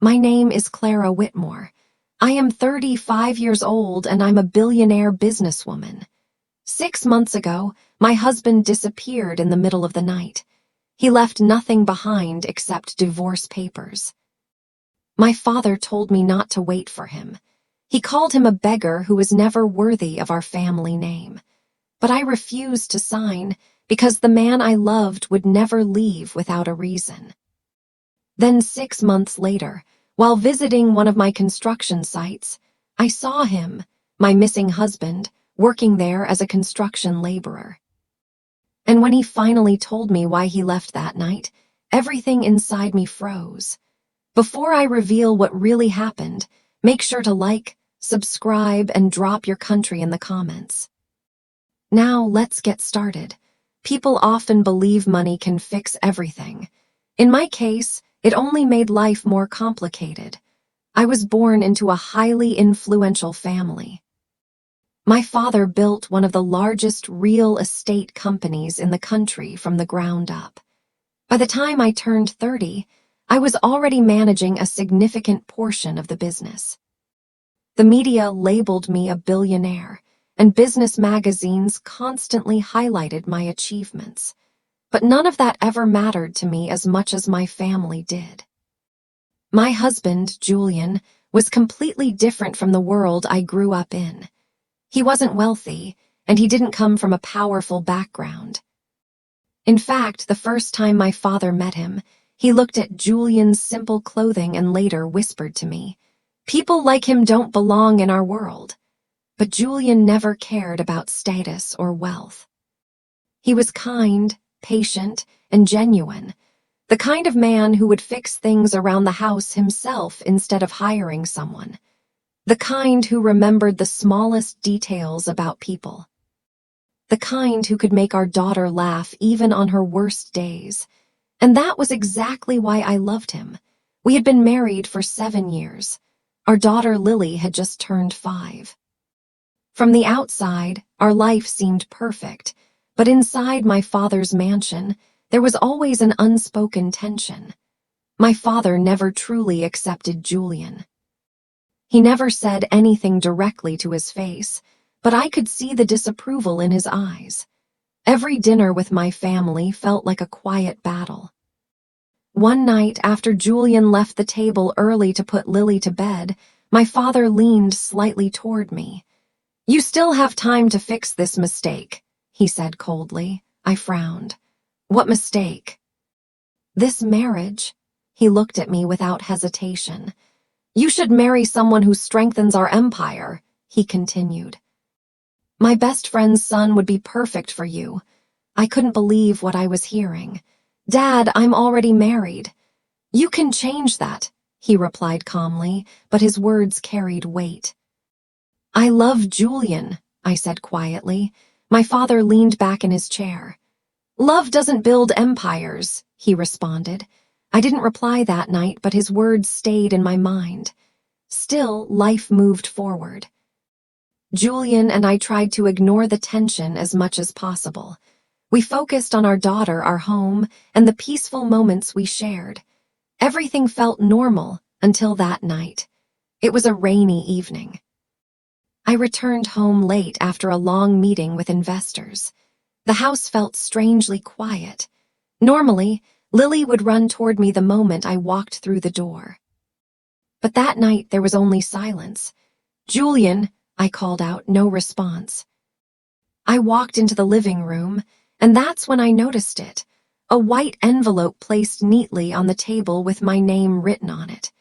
My name is Clara Whitmore. I am 35 years old and I'm a billionaire businesswoman. 6 months ago, my husband disappeared in the middle of the night. He left nothing behind except divorce papers. My father told me not to wait for him. He called him a beggar who was never worthy of our family name. But I refused to sign because the man I loved would never leave without a reason. Then 6 months later, while visiting one of my construction sites, I saw him, my missing husband, working there as a construction laborer. And when he finally told me why he left that night, everything inside me froze. Before I reveal what really happened, make sure to like, subscribe, and drop your country in the comments. Now let's get started. People often believe money can fix everything. In my case, it only made life more complicated. I was born into a highly influential family. My father built one of the largest real estate companies in the country from the ground up. By the time I turned 30, I was already managing a significant portion of the business. The media labeled me a billionaire, and business magazines constantly highlighted my achievements. But none of that ever mattered to me as much as my family did. My husband, Julian, was completely different from the world I grew up in. He wasn't wealthy, and he didn't come from a powerful background. In fact, the first time my father met him, he looked at Julian's simple clothing and later whispered to me, "People like him don't belong in our world." But Julian never cared about status or wealth. He was kind, patient, and genuine, the kind of man who would fix things around the house himself instead of hiring someone, the kind who remembered the smallest details about people, the kind who could make our daughter laugh even on her worst days. And that was exactly why I loved him. We had been married for 7 years. Our daughter Lily had just turned 5. From the outside, our life seemed perfect, but inside my father's mansion, there was always an unspoken tension. My father never truly accepted Julian. He never said anything directly to his face, but I could see the disapproval in his eyes. Every dinner with my family felt like a quiet battle. One night, after Julian left the table early to put Lily to bed, my father leaned slightly toward me. "You still have time to fix this mistake," he said coldly. I frowned. "What mistake?" "This marriage." He looked at me without hesitation. "You should marry someone who strengthens our empire," he continued. "My best friend's son would be perfect for you." I couldn't believe what I was hearing. "Dad, I'm already married." "You can change that," he replied calmly, but his words carried weight. "I love Julian," I said quietly. My father leaned back in his chair. "Love doesn't build empires," he responded. I didn't reply that night, but his words stayed in my mind. Still, life moved forward. Julian and I tried to ignore the tension as much as possible. We focused on our daughter, our home, and the peaceful moments we shared. Everything felt normal until that night. It was a rainy evening. I returned home late after a long meeting with investors. The house felt strangely quiet. Normally, Lily would run toward me the moment I walked through the door. But that night there was only silence. "Julian," I called out, no response. I walked into the living room, and that's when I noticed it. A white envelope placed neatly on the table with my name written on it.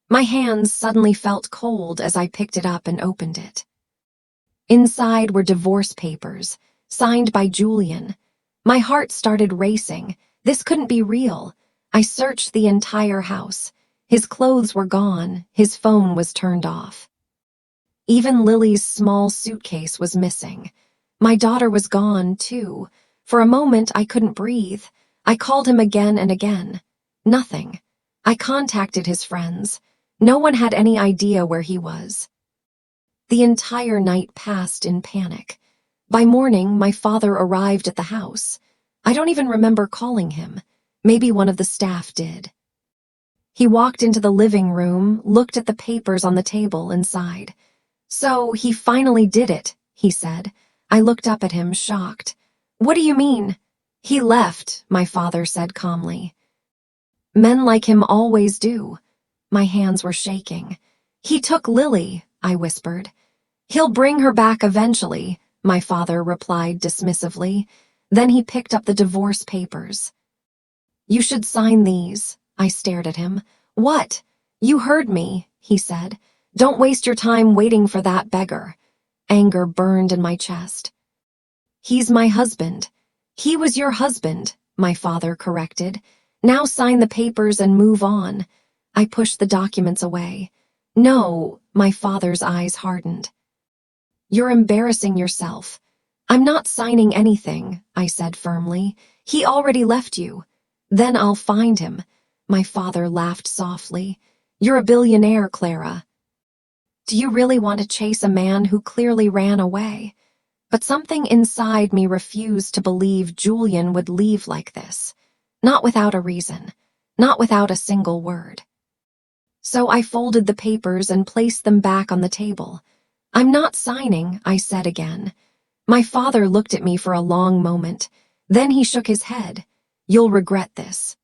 My hands suddenly felt cold as I picked it up and opened it. Inside were divorce papers, signed by Julian. My heart started racing. This couldn't be real. I searched the entire house. His clothes were gone, his phone was turned off. Even Lily's small suitcase was missing. My daughter was gone, too. For a moment, I couldn't breathe. I called him again and again. Nothing. I contacted his friends. No one had any idea where he was. The entire night passed in panic. By morning, my father arrived at the house. I don't even remember calling him. Maybe one of the staff did. He walked into the living room, looked at the papers on the table, and sighed. "So, he finally did it," he said. I looked up at him, shocked. "What do you mean?" "He left," my father said calmly. "Men like him always do." My hands were shaking. "He took Lily," I whispered. "He'll bring her back eventually," my father replied dismissively. Then he picked up the divorce papers. "You should sign these." I stared at him. "What?" "You heard me," he said. "Don't waste your time waiting for that beggar." Anger burned in my chest. "He's my husband." "He was your husband," my father corrected. "Now sign the papers and move on." I pushed the documents away. "No," my father's eyes hardened. "You're embarrassing yourself." "I'm not signing anything," I said firmly. "He already left you." "Then I'll find him." My father laughed softly. "You're a billionaire, Clara. Do you really want to chase a man who clearly ran away?" But something inside me refused to believe Julian would leave like this. Not without a reason. Not without a single word. So I folded the papers and placed them back on the table. "I'm not signing," I said again. My father looked at me for a long moment. Then he shook his head. "You'll regret this."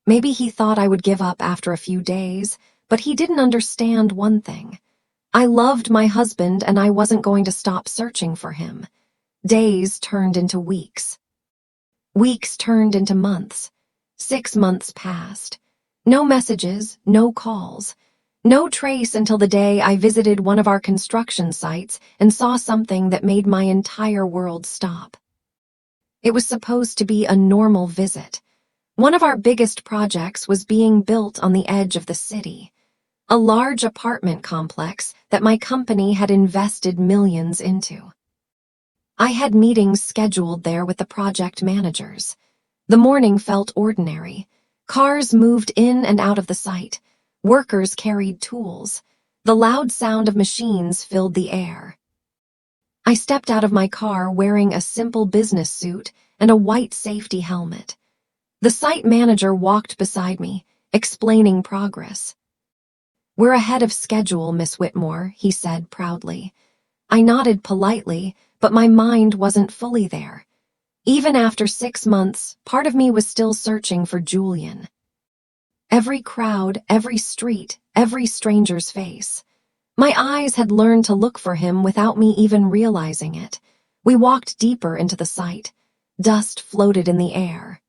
Maybe he thought I would give up after a few days, but he didn't understand one thing. I loved my husband and I wasn't going to stop searching for him. Days turned into weeks. Weeks turned into months. 6 months passed. No messages, no calls. No trace until the day I visited one of our construction sites and saw something that made my entire world stop. It was supposed to be a normal visit. One of our biggest projects was being built on the edge of the city. A large apartment complex that my company had invested millions into. I had meetings scheduled there with the project managers. The morning felt ordinary. Cars moved in and out of the site. Workers carried tools. The loud sound of machines filled the air. I stepped out of my car wearing a simple business suit and a white safety helmet. The site manager walked beside me, explaining progress. "We're ahead of schedule, Miss Whitmore," he said proudly. I nodded politely, but my mind wasn't fully there. Even after 6 months, part of me was still searching for Julian. Every crowd, every street, every stranger's face. My eyes had learned to look for him without me even realizing it. We walked deeper into the site. Dust floated in the air.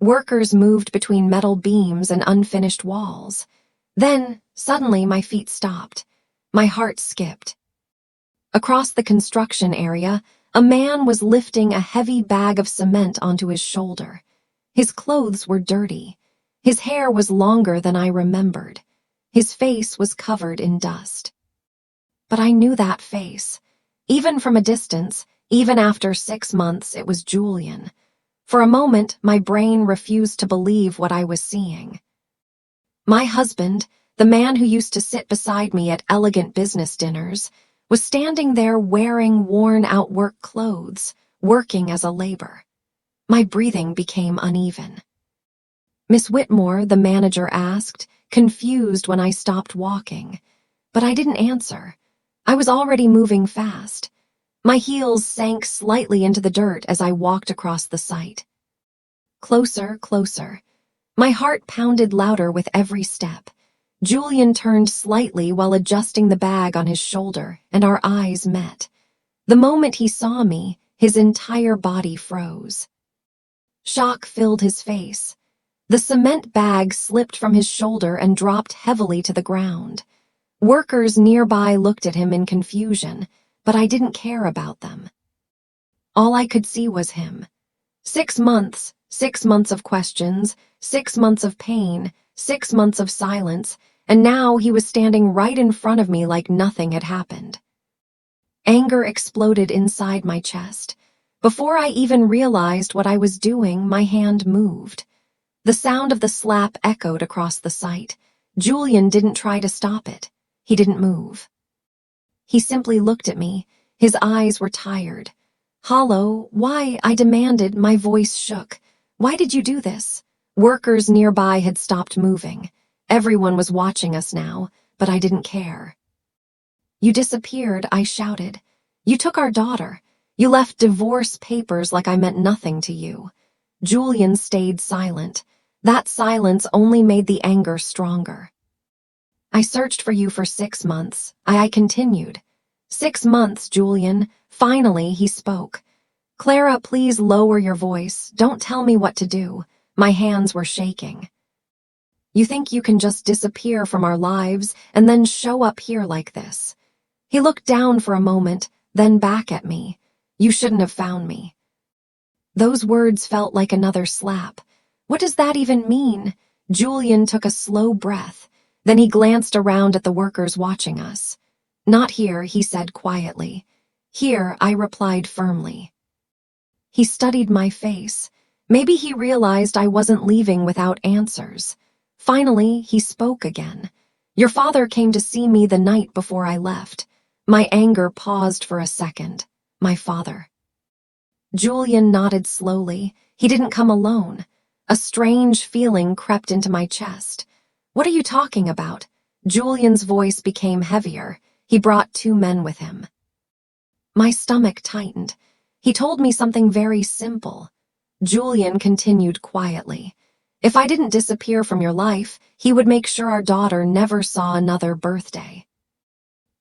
Workers moved between metal beams and unfinished walls. Then, suddenly, my feet stopped. My heart skipped. Across the construction area, a man was lifting a heavy bag of cement onto his shoulder. His clothes were dirty. His hair was longer than I remembered. His face was covered in dust. But I knew that face. Even from a distance, even after 6 months, it was Julian. For a moment, my brain refused to believe what I was seeing. My husband, the man who used to sit beside me at elegant business dinners, was standing there wearing worn-out work clothes, working as a labor. My breathing became uneven. "Miss Whitmore," the manager asked, confused when I stopped walking. But I didn't answer. I was already moving fast. My heels sank slightly into the dirt as I walked across the site. Closer, closer. My heart pounded louder with every step. Julian turned slightly while adjusting the bag on his shoulder, and our eyes met. The moment he saw me, his entire body froze. Shock filled his face. The cement bag slipped from his shoulder and dropped heavily to the ground. Workers nearby looked at him in confusion, but I didn't care about them. All I could see was him. 6 months, 6 months of questions, 6 months of pain, 6 months of silence, and now he was standing right in front of me like nothing had happened. Anger exploded inside my chest. Before I even realized what I was doing, my hand moved. The sound of the slap echoed across the site. Julian didn't try to stop it. He didn't move. He simply looked at me. His eyes were tired. "Hollow, why?" I demanded, my voice shook. "Why did you do this? Workers nearby had stopped moving. Everyone was watching us now, but I didn't care. "You disappeared," I shouted. "You took our daughter. You left divorce papers like I meant nothing to you." Julian stayed silent. That silence only made the anger stronger. "I searched for you for 6 months," I continued. "6 months, Julian." Finally, he spoke. "Clara, please lower your voice. Don't tell me what to do." My hands were shaking. "You think you can just disappear from our lives and then show up here like this?" He looked down for a moment, then back at me. "You shouldn't have found me." Those words felt like another slap. What does that even mean? Julian took a slow breath. Then he glanced around at the workers watching us. "Not here," he said quietly. "Here," I replied firmly. He studied my face. Maybe he realized I wasn't leaving without answers. Finally, he spoke again. "Your father came to see me the night before I left." My anger paused for a second. My father. Julian nodded slowly. "He didn't come alone." A strange feeling crept into my chest. "What are you talking about?" Julian's voice became heavier. "He brought 2 men with him." My stomach tightened. "He told me something very simple." Julian continued quietly. "If I didn't disappear from your life, he would make sure our daughter never saw another birthday."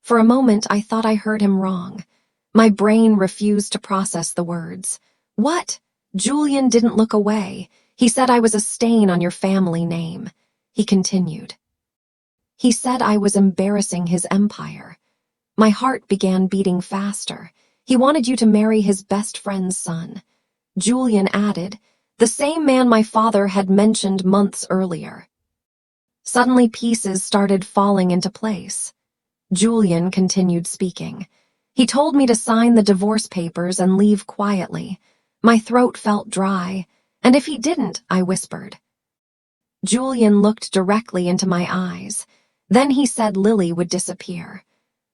For a moment, I thought I heard him wrong. My brain refused to process the words. "What?" Julian didn't look away. "He said I was a stain on your family name." He continued. "He said I was embarrassing his empire." My heart began beating faster. "He wanted you to marry his best friend's son." Julian added, "The same man my father had mentioned months earlier." Suddenly pieces started falling into place. Julian continued speaking. "He told me to sign the divorce papers and leave quietly." My throat felt dry. "And if he didn't?" I whispered. Julian looked directly into my eyes. Then he said Lily would disappear.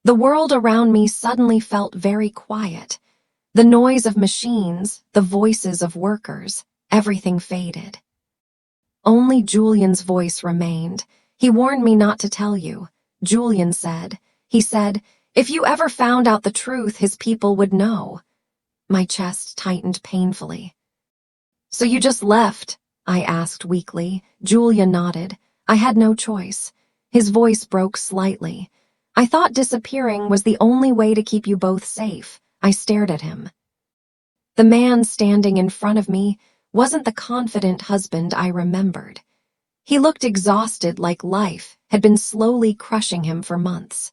The world around me suddenly felt very quiet. The noise of machines, the voices of workers, everything faded. Only Julian's voice remained. "He warned me not to tell you," Julian said. He said, "If you ever found out the truth, his people would know." My chest tightened painfully. "So you just left?" I asked weakly. Julian nodded. "I had no choice." His voice broke slightly. "I thought disappearing was the only way to keep you both safe." I stared at him. The man standing in front of me wasn't the confident husband I remembered. He looked exhausted, like life had been slowly crushing him for months.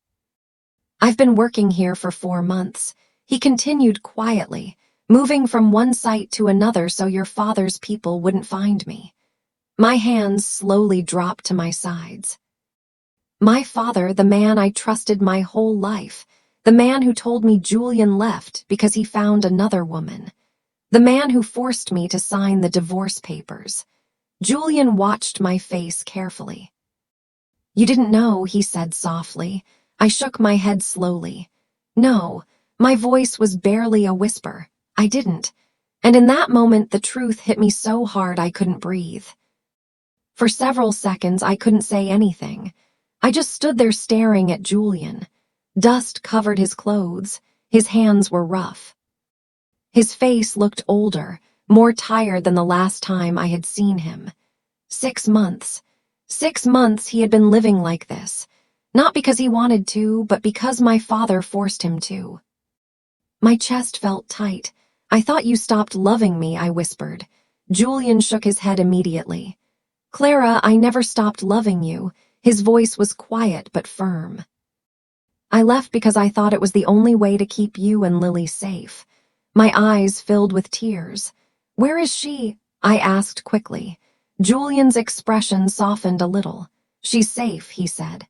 "I've been working here for 4 months," he continued quietly, "moving from one site to another so your father's people wouldn't find me." My hands slowly dropped to my sides. My father, the man I trusted my whole life, the man who told me Julian left because he found another woman, the man who forced me to sign the divorce papers. Julian watched my face carefully. "You didn't know," he said softly. I shook my head slowly. "No." My voice was barely a whisper. "I didn't." And in that moment, the truth hit me so hard I couldn't breathe. For several seconds, I couldn't say anything. I just stood there staring at Julian. Dust covered his clothes. His hands were rough. His face looked older, more tired than the last time I had seen him. 6 months. 6 months he had been living like this. Not because he wanted to, but because my father forced him to. My chest felt tight. "I thought you stopped loving me," I whispered. Julian shook his head immediately. "Clara, I never stopped loving you." His voice was quiet but firm. "I left because I thought it was the only way to keep you and Lily safe." My eyes filled with tears. "Where is she?" I asked quickly. Julian's expression softened a little. "She's safe," he said.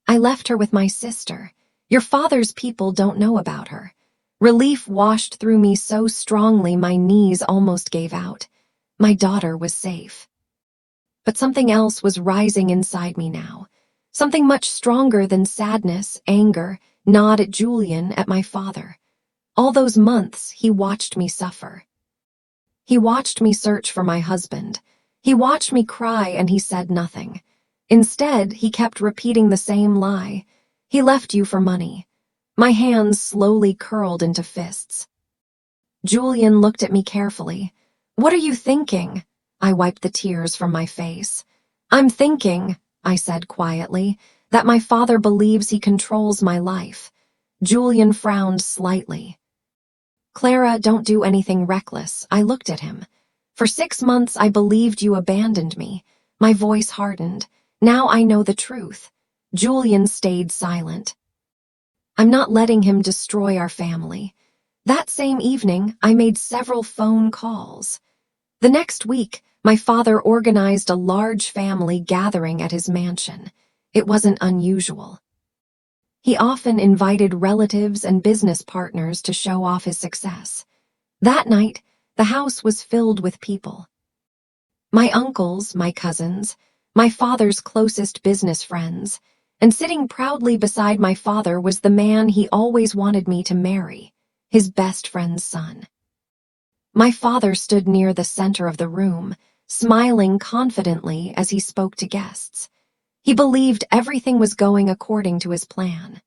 "I left her with my sister. Your father's people don't know about her." Relief washed through me so strongly my knees almost gave out. My daughter was safe. But something else was rising inside me now. Something much stronger than sadness, anger, gnawed at Julian, at my father. All those months, he watched me suffer. He watched me search for my husband. He watched me cry and he said nothing. Instead, he kept repeating the same lie. He left you for money. My hands slowly curled into fists. Julian looked at me carefully. What are you thinking? I wiped the tears from my face. I'm thinking, I said quietly, that my father believes he controls my life. Julian frowned slightly. Clara, don't do anything reckless. I looked at him. For 6 months I believed you abandoned me. My voice hardened. Now I know the truth. Julian stayed silent. I'm not letting him destroy our family. That same evening, I made several phone calls. The next week, my father organized a large family gathering at his mansion. It wasn't unusual. He often invited relatives and business partners to show off his success. That night, the house was filled with people. My uncles, my cousins, my father's closest business friends, and sitting proudly beside my father was the man he always wanted me to marry, his best friend's son. My father stood near the center of the room, smiling confidently as he spoke to guests. He believed everything was going according to his plan.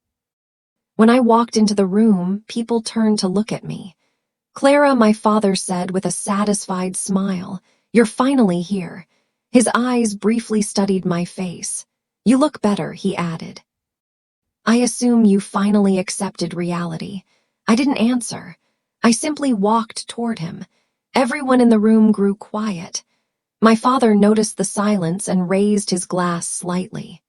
When I walked into the room, people turned to look at me. Clara, my father said with a satisfied smile, you're finally here. His eyes briefly studied my face. You look better, he added. I assume you finally accepted reality. I didn't answer. I simply walked toward him. Everyone in the room grew quiet. My father noticed the silence and raised his glass slightly.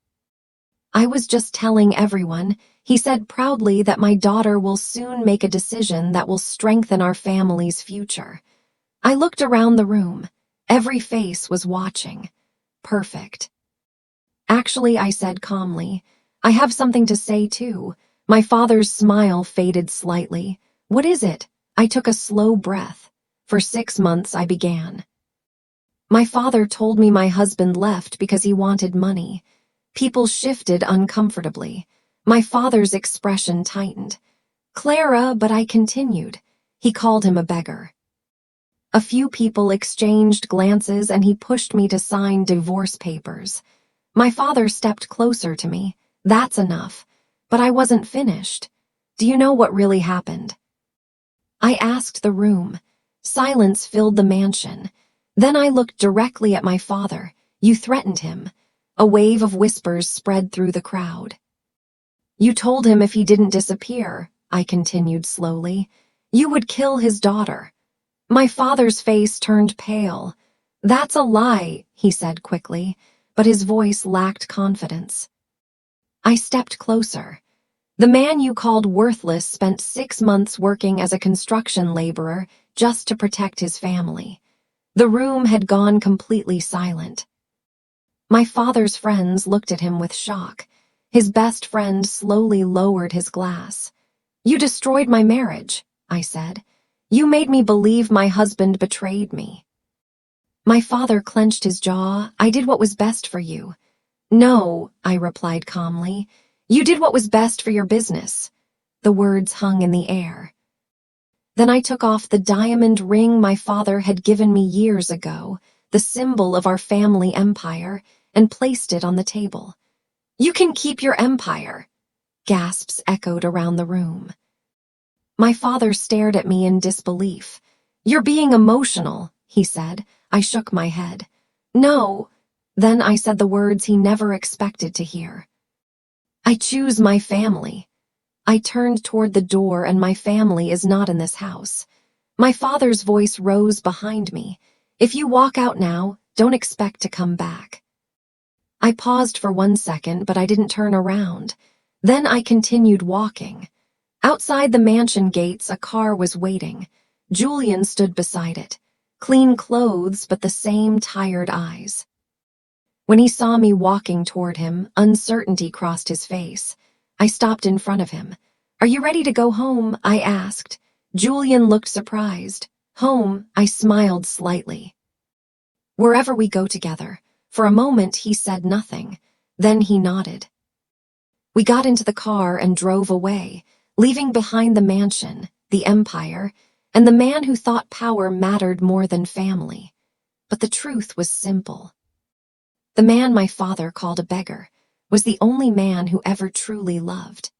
I was just telling everyone, he said proudly, that my daughter will soon make a decision that will strengthen our family's future. I looked around the room. Every face was watching. Perfect. Actually, I said calmly, I have something to say too. My father's smile faded slightly. What is it? I took a slow breath. For 6 months, I began. My father told me my husband left because he wanted money. People shifted uncomfortably. My father's expression tightened. Clara, but I continued. He called him a beggar. A few people exchanged glances and he pushed me to sign divorce papers. My father stepped closer to me. That's enough. But I wasn't finished. Do you know what really happened? I asked the room. Silence filled the mansion. Then I looked directly at my father. You threatened him. A wave of whispers spread through the crowd. You told him if he didn't disappear, I continued slowly, you would kill his daughter. My father's face turned pale. That's a lie, he said quickly, but his voice lacked confidence. I stepped closer. The man you called worthless spent 6 months working as a construction laborer just to protect his family. The room had gone completely silent. My father's friends looked at him with shock. His best friend slowly lowered his glass. You destroyed my marriage, I said. You made me believe my husband betrayed me. My father clenched his jaw. I did what was best for you. No, I replied calmly. You did what was best for your business. The words hung in the air. Then I took off the diamond ring my father had given me years ago, the symbol of our family empire, and placed it on the table. You can keep your empire. Gasps echoed around the room. My father stared at me in disbelief. You're being emotional, he said. I shook my head. No. Then I said the words he never expected to hear. I choose my family. I turned toward the door, and my family is not in this house. My father's voice rose behind me. If you walk out now, don't expect to come back. I paused for 1 second, but I didn't turn around. Then I continued walking. Outside the mansion gates, a car was waiting. Julian stood beside it. Clean clothes, but the same tired eyes. When he saw me walking toward him, uncertainty crossed his face. I stopped in front of him. Are you ready to go home? I asked. Julian looked surprised. Home, I smiled slightly. Wherever we go together. For a moment, he said nothing. Then he nodded. We got into the car and drove away, leaving behind the mansion, the empire, and the man who thought power mattered more than family. But the truth was simple. The man my father called a beggar was the only man who ever truly loved.